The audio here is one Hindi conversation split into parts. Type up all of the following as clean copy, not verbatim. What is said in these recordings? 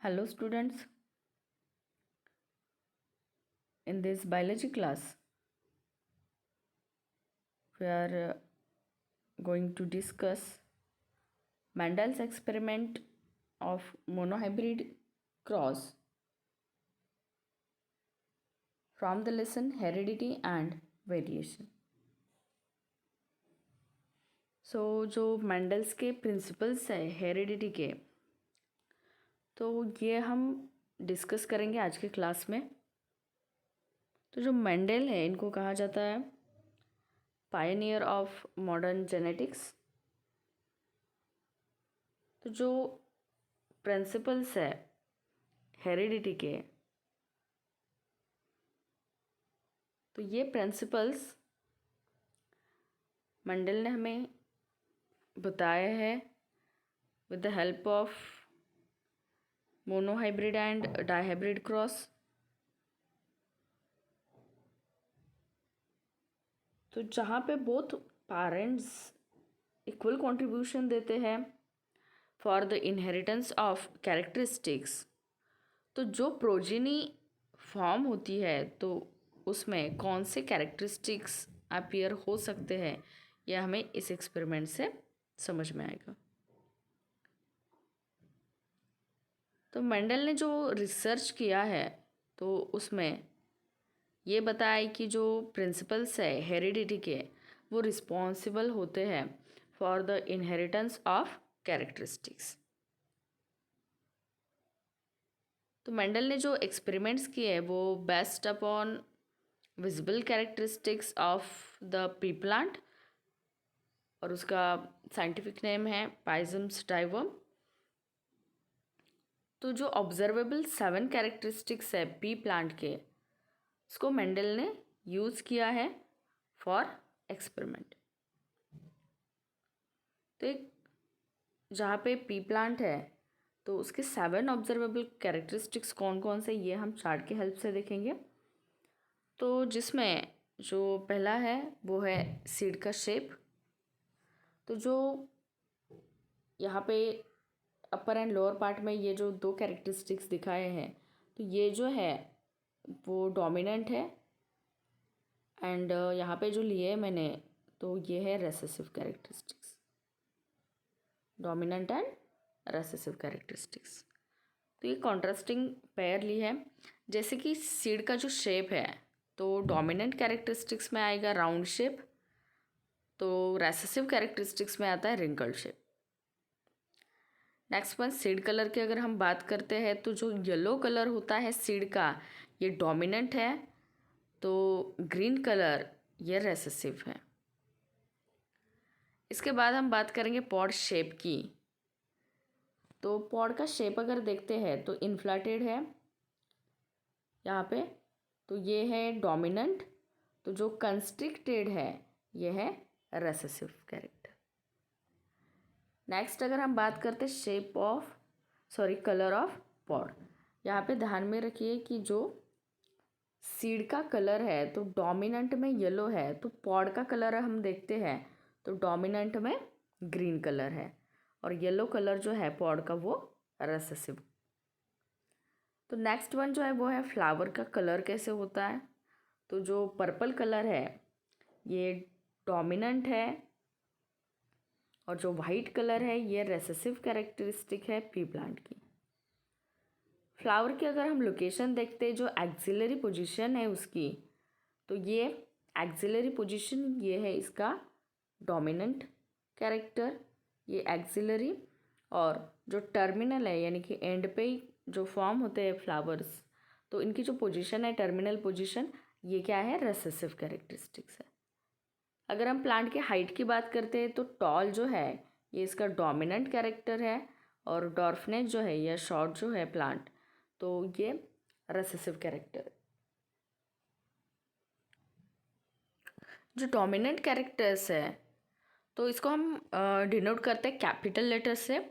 Hello students, in this biology class we are going to discuss Mendel's experiment of monohybrid cross from the lesson heredity and variation. So जो मेंडल्स के प्रिंसिपल्स है हेरिडिटी के, तो ये हम डिस्कस करेंगे आज के क्लास में। तो जो मेंडल है इनको कहा जाता है पायनियर ऑफ मॉडर्न जेनेटिक्स। तो जो प्रिंसिपल्स है हेरिडिटी के, तो ये प्रिंसिपल्स मेंडल ने हमें बताया है with the help of monohybrid and dihybrid cross. तो जहाँ पे बोथ पेरेंट्स इक्वल कंट्रीब्यूशन देते हैं for the inheritance of characteristics, तो जो प्रोजेनी फॉर्म होती है तो उसमें कौन से कैरेक्टरिस्टिक्स अपीयर हो सकते हैं, यह हमें इस एक्सपेरिमेंट से समझ में आएगा। तो मेंडल ने जो रिसर्च किया है तो उसमें ये बताया कि जो प्रिंसिपल्स है हेरिडिटी के वो रिस्पॉन्सिबल होते हैं for the inheritance of characteristics. तो मेंडल ने जो एक्सपेरिमेंट्स किए हैं वो based upon visible characteristics of the P plant, और उसका साइंटिफिक नेम है पाइजम स्टाइवम। तो जो ऑब्जर्वेबल 7 कैरेक्टरिस्टिक्स है पी प्लांट के, उसको मेंडल ने यूज़ किया है फॉर एक्सपेरिमेंट। तो एक जहाँ पे पी प्लांट है तो उसके 7 ऑब्जर्वेबल कैरेक्टरिस्टिक्स कौन कौन से, ये हम चार्ट के हेल्प से देखेंगे। तो जिसमें जो पहला है वो है सीड का शेप। तो जो यहाँ पे अपर एंड लोअर पार्ट में ये जो 2 कैरेक्टरिस्टिक्स दिखाए हैं, तो ये जो है वो डोमिनेंट है, एंड यहाँ पे जो लिए मैंने तो ये है recessive characteristics, dominant and recessive characteristics. तो ये कॉन्ट्रास्टिंग पेयर ली है। जैसे कि सीड का जो शेप है तो डोमिनेंट कैरेक्टरिस्टिक्स में आएगा राउंड शेप, तो रेसेसिव कैरेक्टरिस्टिक्स में आता है wrinkled shape. Next one seed colour की अगर हम बात करते हैं तो जो येलो कलर होता है सीड का ये डोमिनेंट है, तो ग्रीन कलर ये रेसेसिव है। इसके बाद हम बात करेंगे पॉड शेप की। तो पॉड का शेप अगर देखते हैं तो इन्फ्लेटेड है यहाँ पे, तो ये है डोमिनेंट। तो जो कंस्ट्रिक्टेड है ये है रेसेसिव कैरेक्टर। नेक्स्ट अगर हम बात करते हैं कलर ऑफ पॉड, यहाँ पे ध्यान में रखिए कि जो सीड का कलर है तो डोमिनेंट में येलो है, तो पॉड का कलर हम देखते हैं तो डोमिनेंट में ग्रीन कलर है, और येलो कलर जो है पॉड का वो रेसेसिव। तो नेक्स्ट वन जो है वो है फ्लावर का कलर कैसे होता है। तो जो पर्पल कलर है ये डोमिनेंट है, और जो वाइट कलर है ये रेसेसिव कैरेक्टरिस्टिक है पी प्लांट की। फ्लावर की अगर हम लोकेशन देखते हैं, जो एक्सिलरी पोजीशन है उसकी, तो ये एक्सिलरी पोजीशन ये है इसका डोमिनेंट कैरेक्टर, ये एक्सिलरी, और जो टर्मिनल है यानी कि एंड पे जो फॉर्म होते हैं फ्लावर्स, तो इनकी जो पोजीशन है टर्मिनल पोजीशन, ये क्या है रेसेसिव कैरेक्टरिस्टिक्स है। अगर हम प्लांट के हाइट की बात करते हैं तो टॉल जो है ये इसका डोमिनेंट कैरेक्टर है, और डॉर्फनेस जो है या शॉर्ट जो है प्लांट, तो ये रेसेसिव कैरेक्टर। जो डोमिनेंट कैरेक्टर्स है तो इसको हम डिनोट करते हैं कैपिटल लेटर से,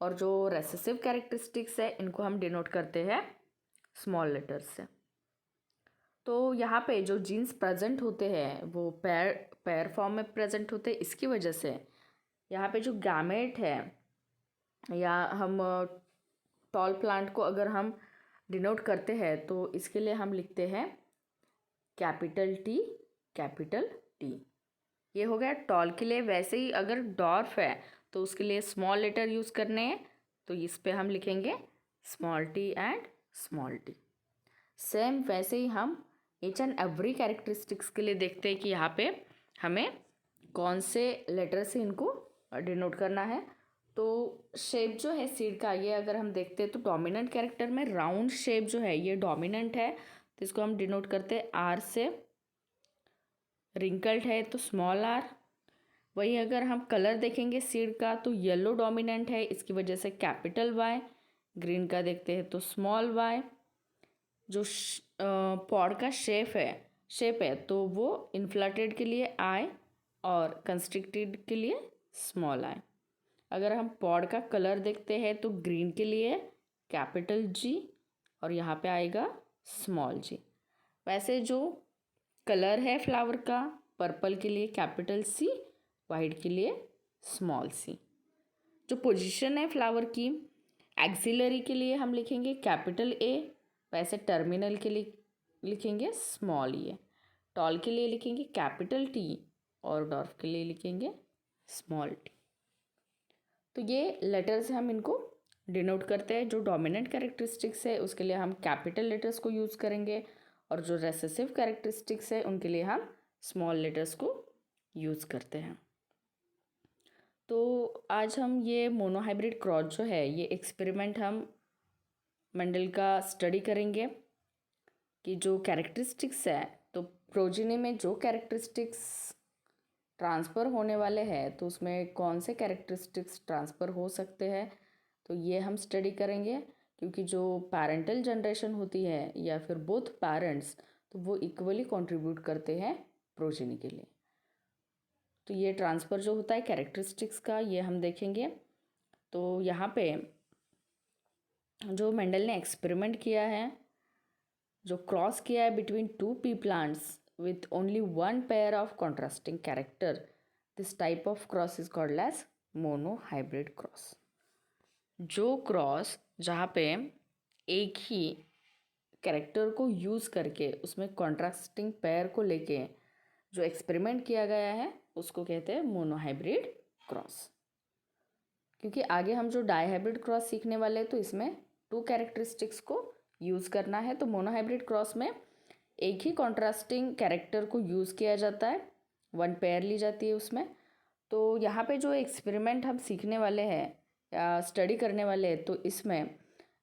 और जो रेसेसिव कैरेक्टरिस्टिक्स है इनको हम डिनोट करते हैं स्मॉल लेटर्स से। तो यहाँ पे जो जीन्स प्रेजेंट होते हैं वो पेयर फॉर्म में प्रेजेंट होते हैं, इसकी वजह से यहाँ पे जो गैमेट है या हम टॉल प्लांट को अगर हम डिनोट करते हैं तो इसके लिए हम लिखते हैं कैपिटल टी, कैपिटल टी। ये हो गया टॉल के लिए। वैसे ही अगर डॉर्फ है तो उसके लिए स्मॉल लेटर यूज़ करने हैं, तो इस पे हम लिखेंगे small T and small T. Same वैसे ही हम ईच एंड एवरी कैरेक्टरिस्टिक्स के लिए देखते हैं कि यहाँ पे हमें कौन से लेटर से इनको डिनोट करना है। तो शेप जो है सीड का, ये अगर हम देखते हैं तो डोमिनेंट कैरेक्टर में राउंड शेप जो है ये डोमिनेंट है, तो इसको हम डिनोट करते हैं आर से। रिंकल्ड है तो स्मॉल आर। वही अगर हम कलर देखेंगे सीड का तो येलो डोमिनेंट है, इसकी वजह से कैपिटल वाई। ग्रीन का देखते हैं तो स्मॉल वाई। जो पॉड का शेप है तो वो इन्फ्लेटेड के लिए आई और कंस्ट्रिक्टेड के लिए स्मॉल आई। अगर हम पॉड का कलर देखते हैं तो ग्रीन के लिए कैपिटल जी और यहाँ पे आएगा स्मॉल जी। वैसे जो कलर है फ्लावर का, पर्पल के लिए कैपिटल सी, वाइट के लिए स्मॉल सी। जो पोजीशन है फ्लावर की, एक्सिलरी के लिए हम लिखेंगे कैपिटल ए, वैसे टर्मिनल के लिए लिखेंगे स्मॉल ए। टॉल के लिए लिखेंगे कैपिटल टी और डॉर्फ के लिए लिखेंगे स्मॉल टी। तो ये लेटर से हम इनको डिनोट करते हैं। जो डोमिनेंट कैरेक्टरिस्टिक्स है उसके लिए हम कैपिटल लेटर्स को यूज़ करेंगे और जो रेसेसिव कैरेक्टरिस्टिक्स है उनके लिए हम स्मॉल लेटर्स को यूज़ करते हैं। तो आज हम ये मोनोहाइब्रिड क्रॉस जो है ये एक्सपेरिमेंट हम मेंडल का स्टडी करेंगे कि जो कैरेक्टरिस्टिक्स है, तो प्रोजेनी में जो कैरेक्टरिस्टिक्स ट्रांसफ़र होने वाले हैं तो उसमें कौन से कैरेक्टरिस्टिक्स ट्रांसफ़र हो सकते हैं, तो ये हम स्टडी करेंगे। क्योंकि जो पेरेंटल जनरेशन होती है या फिर बोथ पेरेंट्स, तो वो इक्वली कंट्रीब्यूट करते हैं प्रोजेनी के लिए। तो ये ट्रांसफ़र जो होता है कैरेक्टरिस्टिक्स का ये हम देखेंगे। तो यहाँ पे जो मेंडल ने एक्सपेरिमेंट किया है, जो क्रॉस किया है between two P plants with only one pair of contrasting character, this type of cross is called as monohybrid cross। जो क्रॉस जहाँ पे एक ही कैरेक्टर को यूज़ करके उसमें कॉन्ट्रास्टिंग पेयर को लेके जो एक्सपेरिमेंट किया गया है उसको कहते हैं मोनोहाइब्रिड क्रॉस। क्योंकि आगे हम जो डाईहाइब्रिड क्रॉस सीखने वाले हैं तो इसमें टू कैरेक्टरिस्टिक्स को यूज़ करना है। तो मोनोहाइब्रिड क्रॉस में एक ही कॉन्ट्रास्टिंग कैरेक्टर को यूज़ किया जाता है, वन पेयर ली जाती है उसमें। तो यहाँ पे जो एक्सपेरिमेंट हम सीखने वाले हैं या स्टडी करने वाले हैं, तो इसमें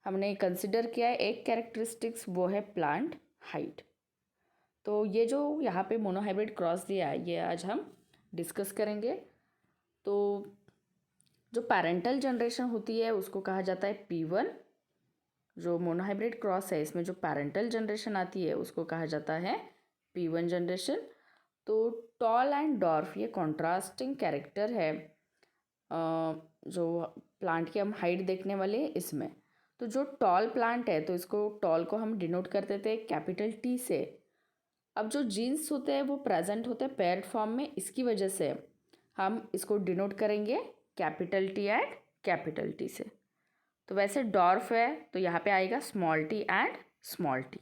हमने कंसिडर किया है एक कैरेक्टरिस्टिक्स, वो है प्लांट हाइट। तो ये जो यहाँ पे मोनोहाइब्रिड क्रॉस दिया है ये आज हम डिस्कस करेंगे। तो जो पेरेंटल जनरेशन होती है उसको कहा जाता है P1। जो मोनोहाइब्रिड क्रॉस है इसमें जो पेरेंटल जनरेशन आती है उसको कहा जाता है P1 जनरेशन। तो टॉल एंड डॉर्फ ये कॉन्ट्रास्टिंग कैरेक्टर है जो प्लांट की हम हाइट देखने वाले हैं इसमें। तो जो टॉल प्लांट है तो इसको टॉल को हम डिनोट करते थे कैपिटल टी से। अब जो जीन्स होते हैं वो प्रेजेंट होते हैं पेयर्ड फॉर्म में, इसकी वजह से हम इसको डिनोट करेंगे capital T and capital T से। तो वैसे डॉर्फ है तो यहाँ पे आएगा small T and small T.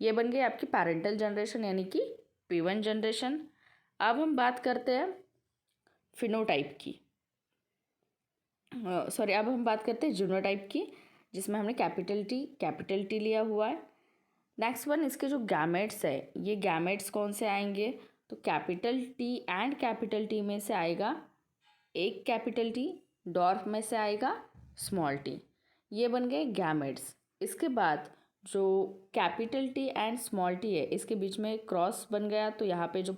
ये बन गई आपकी पेरेंटल जनरेशन यानी कि P1 जनरेशन। अब हम बात करते हैं फिनोटाइप की, अब हम बात करते हैं जीनोटाइप की, जिसमें हमने कैपिटल टी लिया हुआ है। नेक्स्ट वन, इसके जो गैमेट्स है, ये गैमेट्स कौन से आएंगे, तो capital T and capital T में से आएगा एक कैपिटल टी, डॉर्फ में से आएगा स्मॉल टी। ये बन गए गैमेट्स। इसके बाद जो capital T and small T है इसके बीच में क्रॉस बन गया, तो यहाँ पे जो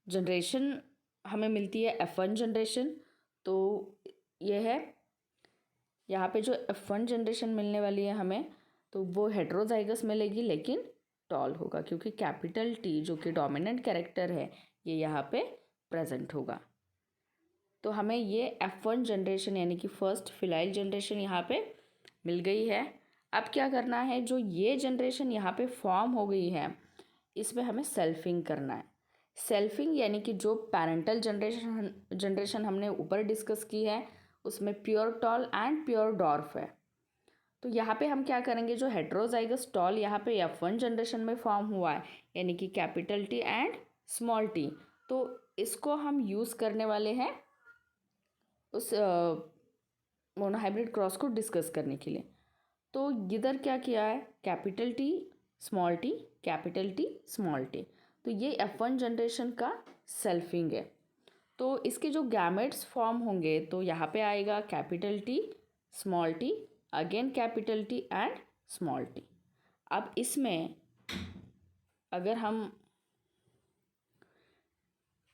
जनरेशन हमें मिलती है F1 जनरेशन। तो ये है यहाँ पे जो F1 जनरेशन मिलने वाली है हमें, तो वो हेट्रोजाइगस मिलेगी लेकिन टॉल होगा, क्योंकि कैपिटल टी जो कि डोमिनेंट कैरेक्टर है ये यहाँ पे प्रेजेंट होगा। तो हमें ये F1 जनरेशन यानी कि फर्स्ट फिलाइल जनरेशन यहाँ पे मिल गई है। अब क्या करना है, जो ये जनरेशन यहाँ पे फॉर्म हो गई है इसमें हमें सेल्फिंग करना है। सेल्फिंग यानी कि जो पेरेंटल जनरेशन हमने ऊपर डिस्कस की है उसमें pure tall and pure dwarf है। तो यहाँ पे हम क्या करेंगे, जो हेट्रोजाइगस टॉल यहाँ पे F1 जनरेशन में फॉर्म हुआ है, यानी कि capital T and small T, तो इसको हम यूज़ करने वाले हैं उस मोनोहाइब्रिड क्रॉस को डिस्कस करने के लिए। तो इधर क्या किया है, capital T small T, capital T small T, तो ये F1 जनरेशन का सेल्फिंग है। तो इसके जो गैमेट्स फॉर्म होंगे तो यहाँ पे आएगा capital T small T, again capital T and small T. अब इसमें अगर हम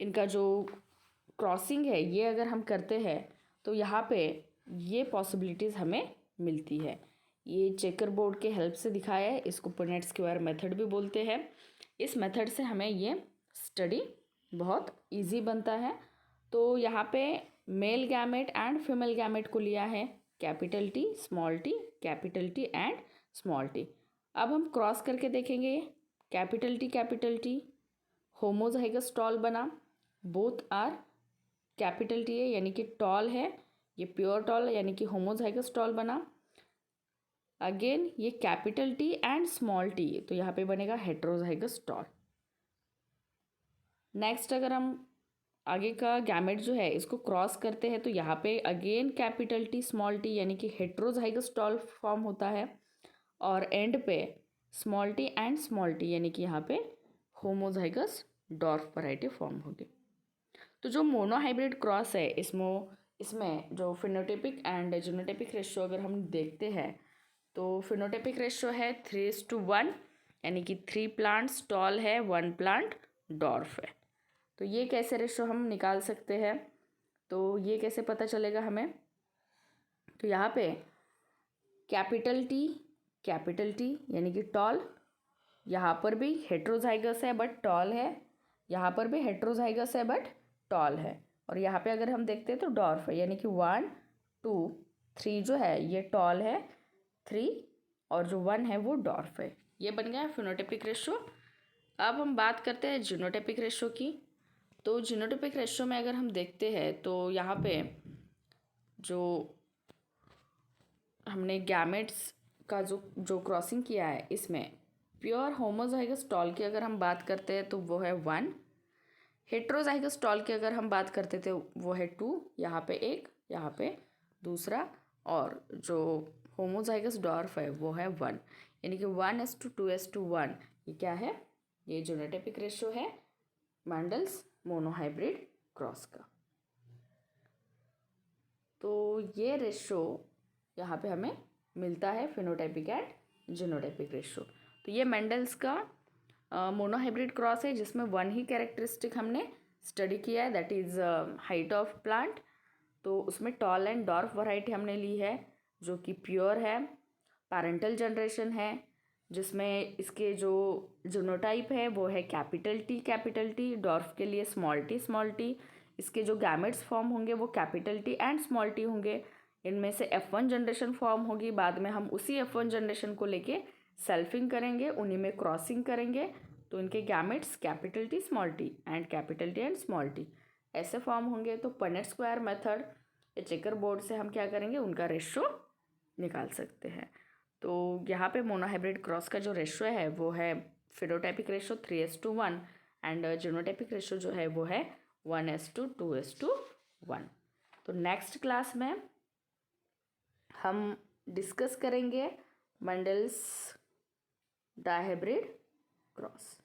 इनका जो क्रॉसिंग है ये अगर हम करते हैं तो यहाँ पे ये पॉसिबिलिटीज़ हमें मिलती है। ये चेकर बोर्ड के हेल्प से दिखाया है, इसको पुनेट स्क्वायर मेथड भी बोलते हैं। इस मेथड से हमें ये स्टडी बहुत इजी बनता है। तो यहाँ पे male gamete and female gamete को लिया है, capital T small T, capital T and small T. अब हम क्रॉस करके देखेंगे, कैपिटल टी होमोजाइगस टॉल बना, बोथ आर कैपिटल टी है यानी कि टॉल है, ये प्योर टॉल यानी कि होमोजाइगस टॉल बना। अगेन ये capital T and small T, तो यहाँ पे बनेगा हेट्रोजाइगस टॉल। नेक्स्ट अगर हम आगे का गैमेट जो है इसको क्रॉस करते हैं तो यहाँ पे again capital T small T यानी कि हेट्रोजाइगस टॉल फॉर्म होता है, और एंड पे small T and small T यानी कि यहाँ पे होमोजाइगस डॉर्फ वैरायटी फॉर्म होगी। तो जो मोनोहाइब्रिड क्रॉस है इसमें जो फिनोटाइपिक एंड जीनोटाइपिक रेशियो अगर हम देखते हैं तो फिनोटाइपिक रेशियो है 3:1, यानी कि 3 प्लांट्स टॉल है, 1 प्लांट डॉर्फ है। तो ये कैसे रेशियो हम निकाल सकते हैं, तो ये कैसे पता चलेगा हमें, तो यहाँ पे कैपिटल टी यानी कि टॉल, यहाँ पर भी हेट्रोजाइगस है बट टॉल है, यहाँ पर भी हेट्रोजाइगस है बट टॉल है, और यहाँ पे अगर हम देखते हैं तो डॉर्फ है, यानी कि 1 2 3 जो है ये टॉल है, 3 और जो 1 है वो डॉर्फ है। ये बन गया फिनोटाइपिक रेशियो। अब हम बात करते हैं जीनोटाइपिक रेशियो की। तो जीनोटाइपिक रेशियो में अगर हम देखते हैं तो यहाँ पे जो हमने गैमेट्स का जो क्रॉसिंग किया है इसमें प्योर होमोजाइगस टॉल की अगर हम बात करते हैं तो वो है 1, हेट्रोजाइगस टॉल की अगर हम बात करते थे वो है 2, यहाँ पे 1, यहाँ पे दूसरा, और जो होमोजाइगस डॉर्फ है वो है 1, यानी कि 1:2:1। ये क्या है, ये जीनोटाइपिक रेशियो है मैंडल्स मोनोहाइब्रिड क्रॉस का। तो ये रेशियो यहाँ पे हमें मिलता है फिनोटाइपिक एंड जीनोटाइपिक रेशियो। तो ये मेंडल्स का मोनोहाइब्रिड क्रॉस है जिसमें 1 ही कैरेक्टरिस्टिक हमने स्टडी किया है, that is height of plant. तो उसमें टॉल एंड डॉर्फ वैरायटी हमने ली है जो कि प्योर है, पैरेंटल जनरेशन है, जिसमें इसके जो जीनोटाइप है वो है कैपिटल टी, डॉर्फ के लिए स्मॉल टी। इसके जो गैमेट्स फॉर्म होंगे वो capital T and small T होंगे। इनमें से F1 जनरेशन फॉर्म होगी, बाद में हम उसी F1 जनरेशन को लेके सेल्फिंग करेंगे, उन्हीं में क्रॉसिंग करेंगे, तो इनके gametes capital T small T and capital T and small T ऐसे फॉर्म होंगे। तो पुनेट स्क्वायर मेथड या चेकर बोर्ड से हम क्या करेंगे, उनका रेशियो निकाल सकते हैं। तो यहाँ पे मोनोहाइब्रिड क्रॉस का जो रेशियो है वो है phenotypic ratio 3:1 and genotypic ratio जो है वो है 1:2:1। तो नेक्स्ट क्लास में हम डिस्कस करेंगे मेंडल्स डायहाइब्रिड क्रॉस।